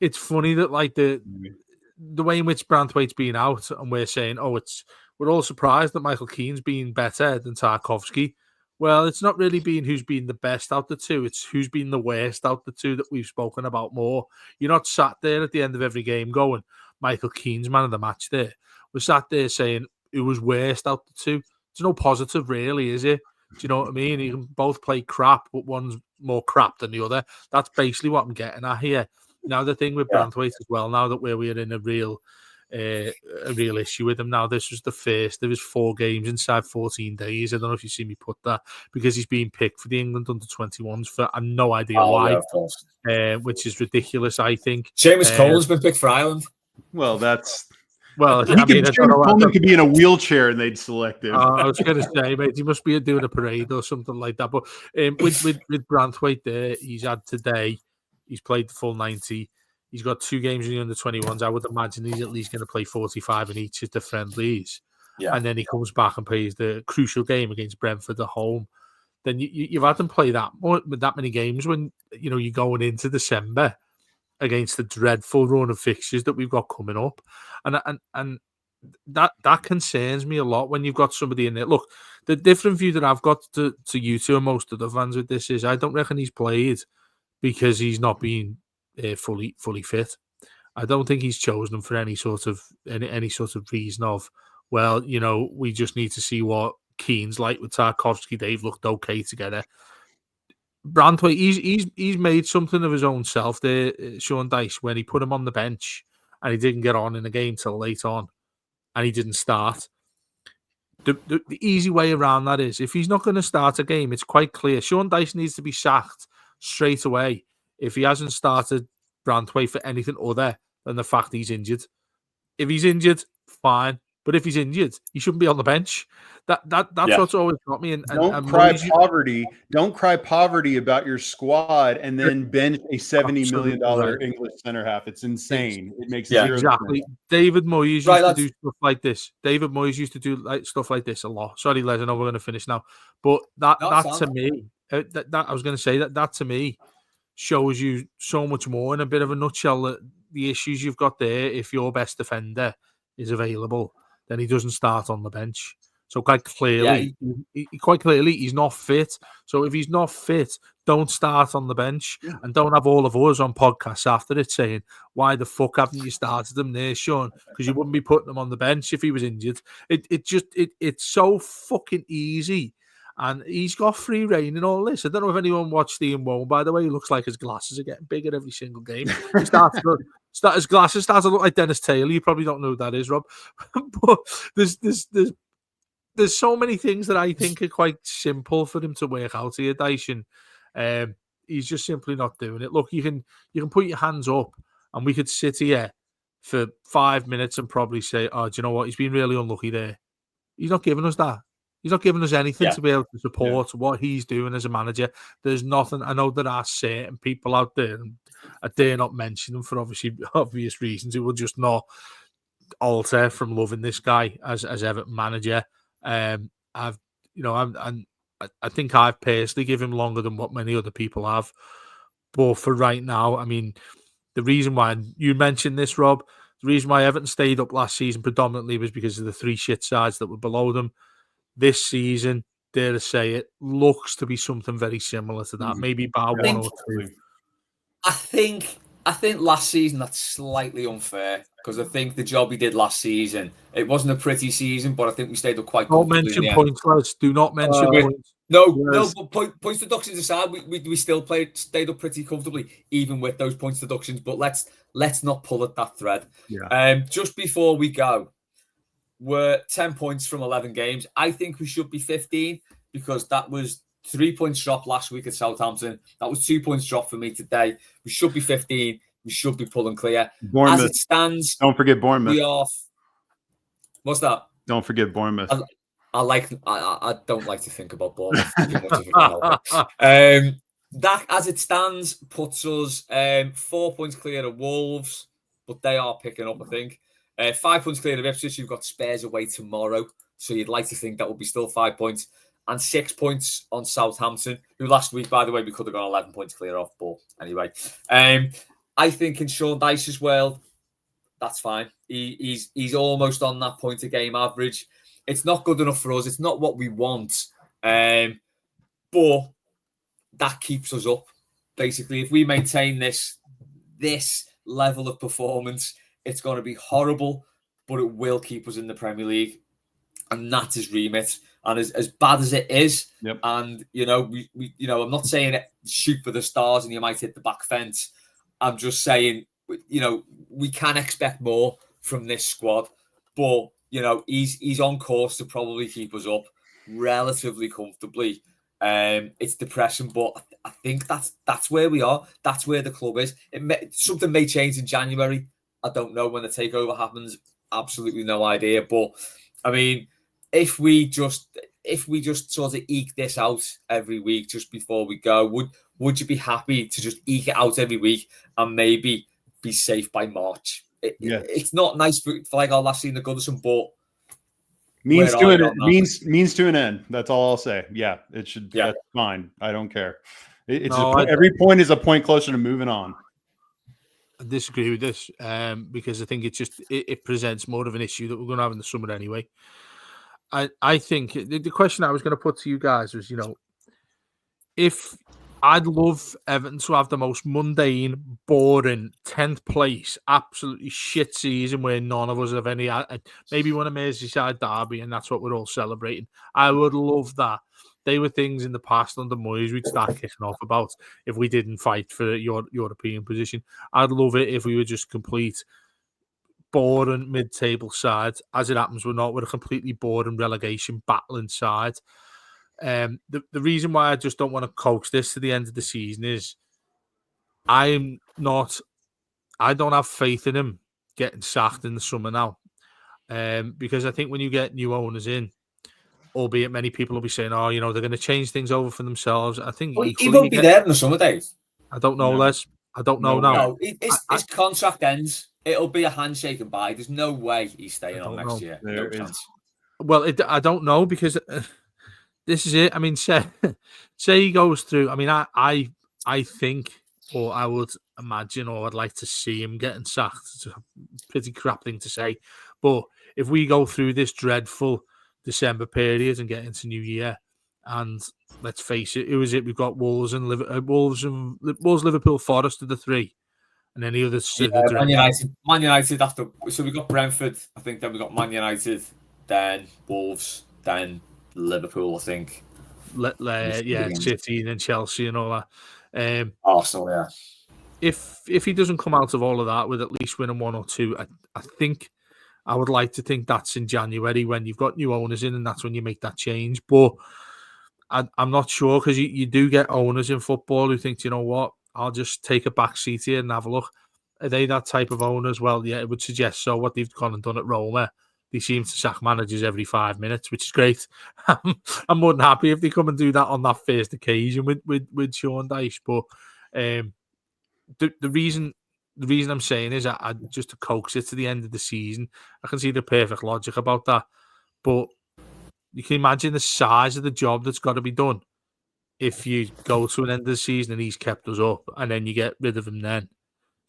It's funny that like the way in which Branthwaite's been out, and we're saying, we're all surprised that Michael Keane's been better than Tarkowski. Well, it's not really been who's been the best out the two. It's who's been the worst out the two that we've spoken about more. You're not sat there at the end of every game going, Michael Keane's man of the match there. We're sat there saying, who was worst out the two? There's no positive really, is it? Do you know what I mean? You can both play crap, but one's more crap than the other. That's basically what I'm getting at here. Now, the thing with Branthwaite as well, now that we're in a real issue with him now, this was the first of his 4 games inside 14 days. I don't know if you see me put that, because he's being picked for the England under-21s for I have no idea why, which is ridiculous, I think. Seamus Coleman's been picked for Ireland. Well, that's... Well, Coleman could be in a wheelchair and they'd select him. I was going to say, mate, he must be doing a parade or something like that. But with Branthwaite there, he's had today, he's played the full 90. He's got 2 games in the under-21s. I would imagine he's at least going to play 45 in each of the friendlies. Yeah. And then he comes back and plays the crucial game against Brentford at home. Then you've had him play that many games when you're going into December against the dreadful run of fixtures that we've got coming up. And that concerns me a lot when you've got somebody in there. Look, the different view that I've got to you two and most of the fans with this is I don't reckon he's played because he's not been fully fit. I don't think he's chosen them for any sort of reason of, well, we just need to see what Keane's like with Tarkowski. They've looked okay together. Branthwaite, he's made something of his own self there, Sean Dyche, when he put him on the bench and he didn't get on in the game till late on and he didn't start. The easy way around that is if he's not going to start a game, it's quite clear. Sean Dyche needs to be sacked straight away if he hasn't started Branthwaite for anything other than the fact he's injured. If he's injured, fine. But if he's injured, he shouldn't be on the bench. That's what's always got me. And don't cry poverty. Don't cry poverty about your squad and then bench a $70 million English center half. It's insane. It makes zero sense. David Moyes used to do stuff like this. David Moyes used to do stuff like this a lot. Sorry, Les, I know we're going to finish now. But that to me, I was going to say that to me shows you so much more in a bit of a nutshell, that the issues you've got there, if your best defender is available, then he doesn't start on the bench. So quite clearly, he's not fit. So if he's not fit, don't start on the bench and don't have all of us on podcasts after it saying, why the fuck haven't you started him there, Sean? Because you wouldn't be putting him on the bench if he was injured. It's so fucking easy. And he's got free reign in all this. I don't know if anyone watched Ian Woan, by the way. He looks like his glasses are getting bigger every single game. His glasses start to look like Dennis Taylor. You probably don't know who that is, Rob. But there's so many things that I think are quite simple for him to work out here, Dyche. He's just simply not doing it. Look, you can put your hands up and we could sit here for 5 minutes and probably say, "Oh, do you know what? He's been really unlucky there." He's not giving us that. He's not giving us anything to be able to support what he's doing as a manager. There's nothing. I know there are certain people out there, and I dare not mention them for obvious reasons, who will just not alter from loving this guy as Everton manager. I've, I think I've personally given him longer than what many other people have. But for right now, I mean, the reason why you mentioned this, Rob, the reason why Everton stayed up last season predominantly was because of the 3 shit sides that were below them. This season, dare to say it, looks to be something very similar to that. Maybe bar 1 or 2. I think last season that's slightly unfair, because I think the job he did last season, it wasn't a pretty season, but I think we stayed up quite Don't comfortably. mention points, lads. Do not mention points. No, but points deductions aside, we still stayed up pretty comfortably, even with those points deductions. But let's not pull at that thread. Just before we go, we're 10 points from 11 games. I think we should be 15, because that was 3 points dropped last week at Southampton. That was 2 points dropped for me today. We should be 15. We should be pulling clear. Bournemouth. As it stands, don't forget Bournemouth. We are. What's that? Don't forget Bournemouth. I don't like to think about Bournemouth too much. That, as it stands, puts us 4 points clear of Wolves, but they are picking up, I think. 5 points clear of Ipswich. You've got Spurs away tomorrow, so you'd like to think that would be still 5 points. And 6 points on Southampton, who last week, by the way, we could have gone 11 points clear off. But anyway, I think in Sean Dyche's world, that's fine. He's almost on that point a game average. It's not good enough for us. It's not what we want. But that keeps us up. Basically, if we maintain this level of performance, it's going to be horrible, but it will keep us in the Premier League. And that's his remit. And as bad as it is, and we I'm not saying shoot for the stars and you might hit the back fence. I'm just saying, we can expect more from this squad, but he's on course to probably keep us up relatively comfortably. It's depressing, but I think that's where we are. That's where the club is. Something may change in January. I don't know when the takeover happens. Absolutely no idea. But I mean, if we just sort of eke this out every week just before we go, would you be happy to just eke it out every week and maybe be safe by March? It's not nice for like our last season at Goodison, but means to an end. That's all I'll say. Yeah, it should. Yeah. That's fine. I don't care. Every point is a point closer to moving on. I disagree with this because I think it presents more of an issue that we're going to have in the summer anyway. I think the question I was going to put to you guys was, if I'd love Everton to have the most mundane, boring 10th place, absolutely shit season where none of us have any, maybe won a Merseyside derby and that's what we're all celebrating. I would love that. They were things in the past under Moyes we'd start kicking off about if we didn't fight for your European position. I'd love it if we were just complete boring mid-table side. As it happens, we're not. We're a completely boring relegation battling side. The reason why I just don't want to coax this to the end of the season is I don't have faith in him getting sacked in the summer now. Because I think when you get new owners in, albeit many people will be saying, they're going to change things over for themselves. I think he won't be there in the summer days. I don't know, Les. I don't know now. No, his contract ends. It'll be a handshake and bye. There's no way he's staying on next year. No chance. Well, I don't know because this is it. I mean, say he goes through. I mean, I think, or I would imagine, or I'd like to see him getting sacked. It's a pretty crap thing to say, but if we go through this dreadful December period and get into New Year, and let's face it, who is it? We've got Wolves, Liverpool, Forest are the 3. And any other Man United after. So we got Brentford, I think. Then we got Man United, then Wolves, then Liverpool, I think. City and then Chelsea and all that. Arsenal, yeah. If he doesn't come out of all of that with at least winning 1 or 2, I think I would like to think that's in January when you've got new owners in, and that's when you make that change. But I'm not sure, because you do get owners in football who think, you know what, I'll just take a back seat here and have a look. Are they that type of owner as well? Yeah, it would suggest so. What they've gone and done at Roma, they seem to sack managers every 5 minutes, which is great. I'm more than happy if they come and do that on that first occasion with Sean Dyche. But the reason I'm saying is I just to coax it to the end of the season. I can see the perfect logic about that, but you can imagine the size of the job that's got to be done if you go to an end of the season and he's kept us up, and then you get rid of him. Then can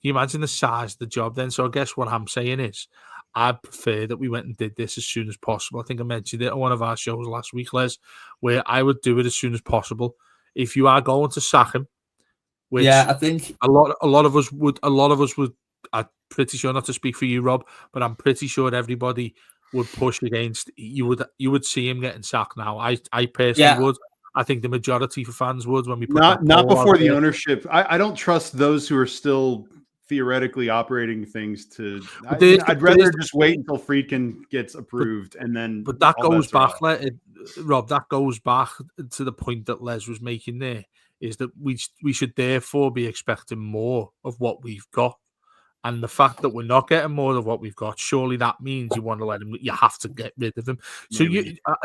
you imagine the size of the job then? So I guess what I'm saying is, I prefer that we went and did this as soon as possible. I think I mentioned it on one of our shows last week, Les, where I would do it as soon as possible. If you are going to sack him, which I think a lot of us would. I'm pretty sure, not to speak for you, Rob, but I'm pretty sure everybody would push against. You would see him getting sacked now. I personally would. I think the majority of fans would when we put not before the ownership. I don't trust those who are still theoretically operating things to. I'd rather just wait until Friedkin gets approved and then. But that goes back, Rob. That goes back to the point that Les was making there. Is that we should therefore be expecting more of what we've got, and the fact that we're not getting more of what we've got, surely that means you want to let him. You have to get rid of him. So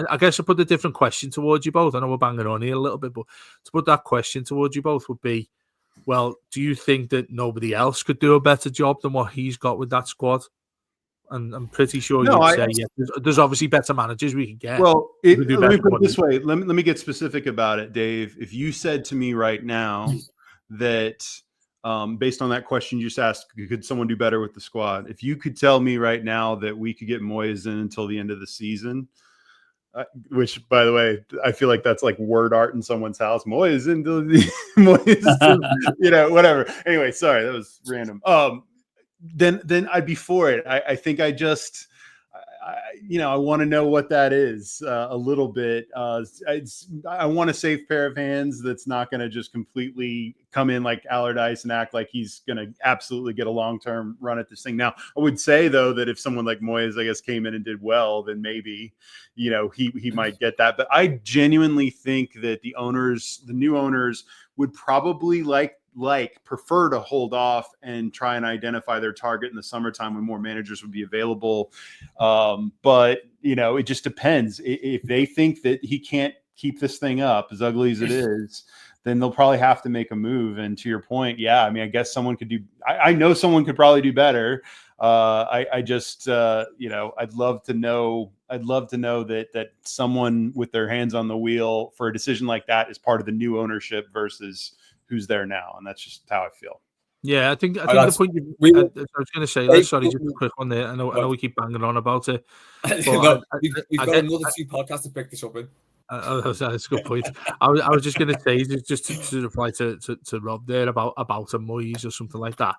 I guess I put a different question towards you both. I know we're banging on here a little bit, but to put that question towards you both would be, well, do you think that nobody else could do a better job than what he's got with that squad? And I'm pretty sure you'd say, yeah, there's obviously better managers we can get. Well, let me put it this way. Let me get specific about it, Dave. If you said to me right now that based on that question you just asked, could someone do better with the squad? If you could tell me right now that we could get Moyes in until the end of the season, which, by the way, I feel like that's like word art in someone's house. Moyes into the, whatever. Anyway, sorry, that was random. Then I'd be for it. I think I want to know what that is a little bit. I want a safe pair of hands that's not going to just completely come in like Allardyce and act like he's going to absolutely get a long-term run at this thing. Now, I would say, though, that if someone like Moyes, I guess, came in and did well, then maybe, he might get that. But I genuinely think that the new owners would probably prefer to hold off and try and identify their target in the summertime when more managers would be available. But it just depends. If they think that he can't keep this thing up, as ugly as it is, then they'll probably have to make a move. And to your point, I guess someone could do. I know someone could probably do better. I'd love to know. I'd love to know that someone with their hands on the wheel for a decision like that is part of the new ownership versus who's there now, and that's just how I feel. Yeah, I think the point I was going to say. Sorry, just a quick one there. I know we keep banging on about it. We've got another 2 podcasts to pick this up in. That's a good point. I was just going to say, just to reply to Rob there about a Moyes or something like that.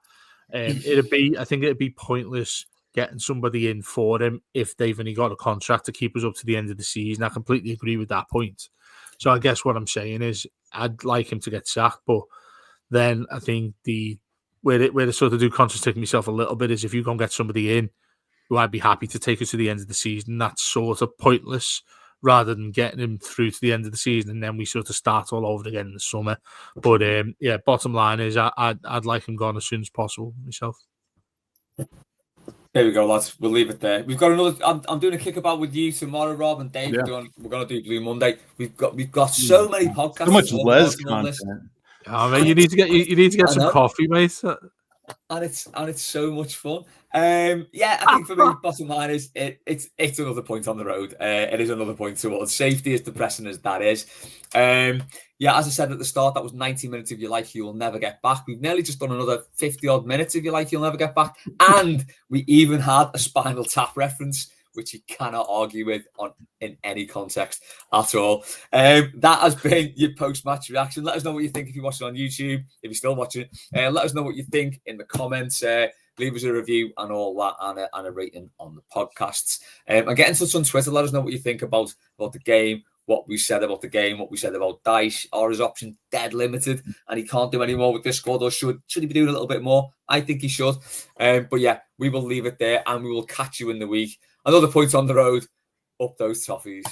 I think it'd be pointless getting somebody in for him if they've only got a contract to keep us up to the end of the season. I completely agree with that point. So I guess what I'm saying is I'd like him to get sacked, but then I think where to sort of do contradict myself a little bit is if you go and get somebody in who I'd be happy to take us to the end of the season, that's sort of pointless rather than getting him through to the end of the season and then we sort of start all over again in the summer. But bottom line is I'd like him gone as soon as possible myself. There we go, lads. We'll leave it there. We've got another. I'm doing a kickabout with you tomorrow, Rob and Dave. Yeah. We're going to do Blue Monday. We've got so many podcasts. So much Les content. Oh, man, you need to get some coffee, mate. And it's so much fun. I think for me, bottom line is it's another point on the road. It is another point towards safety, as depressing as that is. As I said at the start, that was 90 minutes of your life you'll never get back. We've nearly just done another 50 odd minutes of your life you'll never get back, and we even had a Spinal Tap reference, which you cannot argue with in any context at all. That has been your post-match reaction. Let us know what you think if you're watching on YouTube, if you're still watching. Let us know what you think in the comments. Leave us a review and all that, and a rating on the podcasts. And get in touch on Twitter. Let us know what you think about the game, what we said about the game, what we said about Dyche. Are his options dead limited and he can't do any more with this squad, or should he be doing a little bit more? I think he should. We will leave it there and we will catch you in the week. Another point on the road. Up those toffees.